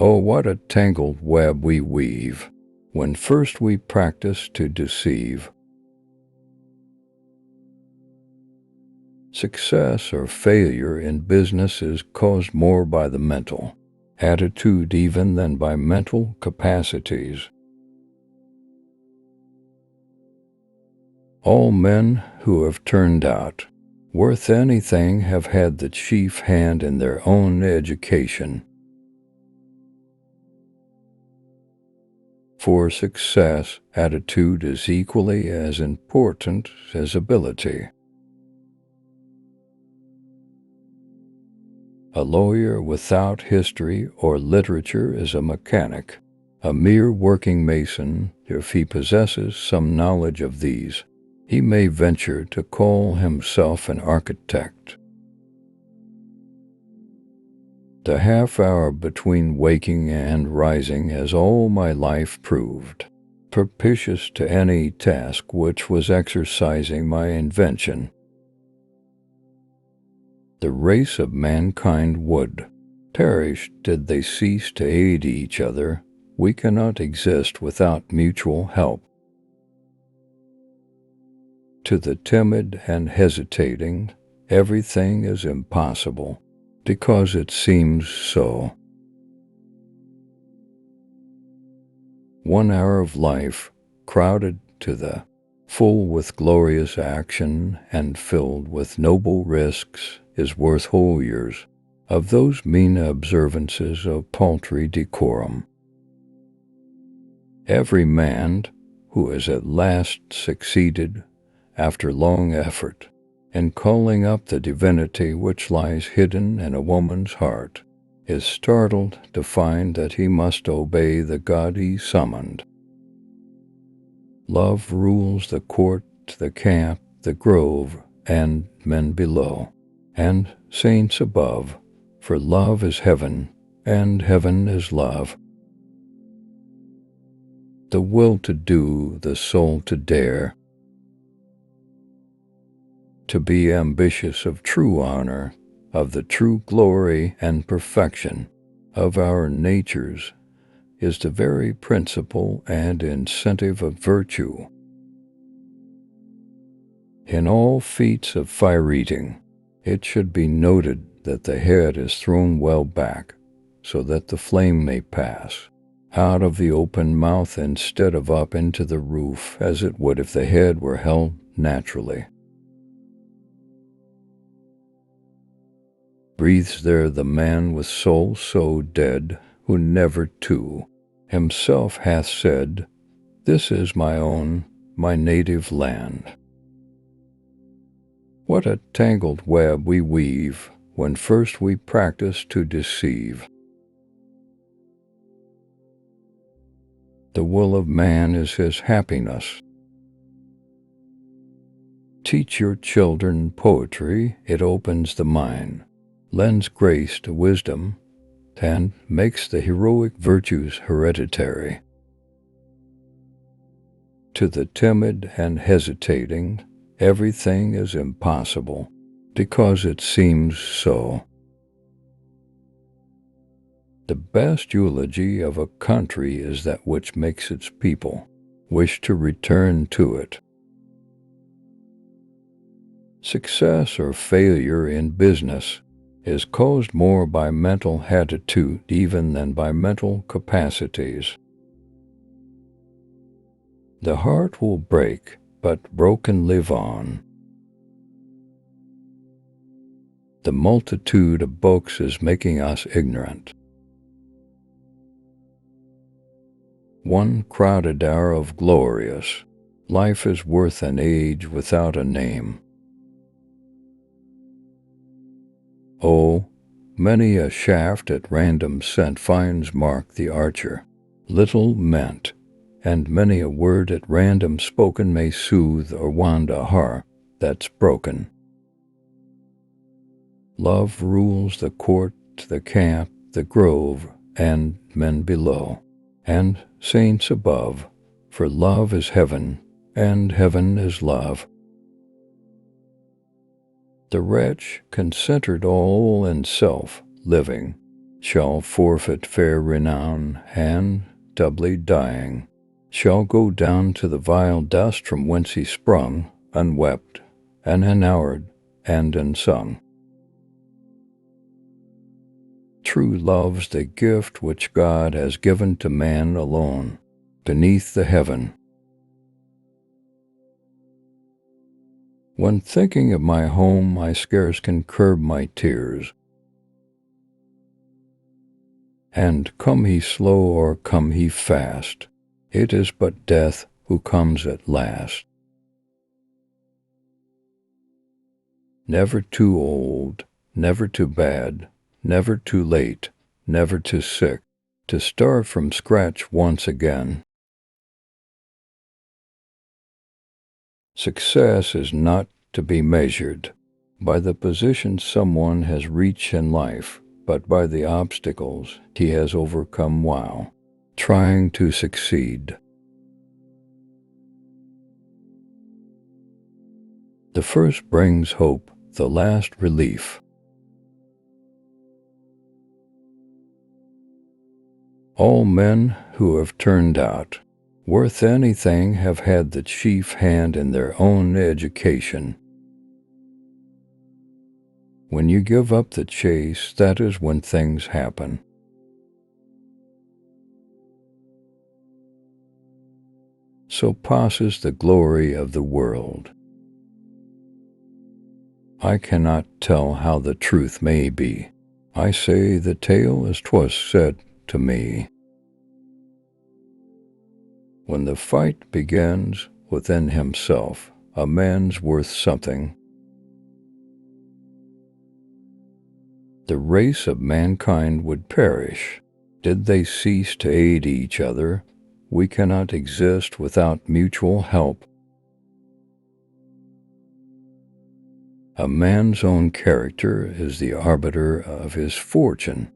Oh, what a tangled web we weave, when first we practice to deceive. Success or failure in business is caused more by the mental attitude even than by mental capacities. All men who have turned out worth anything have had the chief hand in their own education. For success, attitude is equally as important as ability. A lawyer without history or literature is a mechanic, a mere working mason if he possesses some knowledge of these. He may venture to call himself an architect. The half hour between waking and rising has all my life proved propitious to any task which was exercising my invention. The race of mankind would perish did they cease to aid each other. We cannot exist without mutual help. To the timid and hesitating, everything is impossible, because it seems so. 1 hour of life, crowded to the full with glorious action and filled with noble risks, is worth whole years of those mean observances of paltry decorum. Every man who has at last succeeded, after long effort, in calling up the divinity which lies hidden in a woman's heart, is startled to find that he must obey the God he summoned. Love rules the court, the camp, the grove, and men below, and saints above, for love is heaven, and heaven is love. The will to do, the soul to dare, to be ambitious of true honor, of the true glory and perfection of our natures, is the very principle and incentive of virtue. In all feats of fire-eating, it should be noted that the head is thrown well back, so that the flame may pass out of the open mouth instead of up into the roof, as it would if the head were held naturally. Breathes there the man with soul so dead, who never to himself hath said, "This is my own, my native land." What a tangled web we weave, when first we practice to deceive. The will of man is his happiness. Teach your children poetry, it opens the mind, lends grace to wisdom, and makes the heroic virtues hereditary. To the timid and hesitating, everything is impossible, because it seems so. The best eulogy of a country is that which makes its people wish to return to it. Success or failure in business is caused more by mental attitude even than by mental capacities. The heart will break, but broken live on. The multitude of books is making us ignorant. One crowded hour of glorious life is worth an age without a name. Oh, many a shaft at random sent finds Mark the archer little meant, and many a word at random spoken may soothe or wound a heart that's broken. Love rules the court, the camp, the grove, and men below, and saints above, for love is heaven, and heaven is love. The wretch, concentered all in self, living, shall forfeit fair renown, and, doubly dying, shall go down to the vile dust from whence he sprung, unwept, and unhoured, and unsung. True love's the gift which God has given to man alone, beneath the heaven. When thinking of my home, I scarce can curb my tears. And come he slow or come he fast, it is but death who comes at last. Never too old, never too bad, never too late, never too sick, to start from scratch once again. Success is not to be measured by the position someone has reached in life, but by the obstacles he has overcome while trying to succeed. The first brings hope, the last relief. All men who have turned out worth anything have had the chief hand in their own education. When you give up the chase, that is when things happen. So passes the glory of the world. I cannot tell how the truth may be. I say the tale as 'twas said to me. When the fight begins within himself, a man's worth something. The race of mankind would perish. Did they cease to aid each other, we cannot exist without mutual help. A man's own character is the arbiter of his fortune.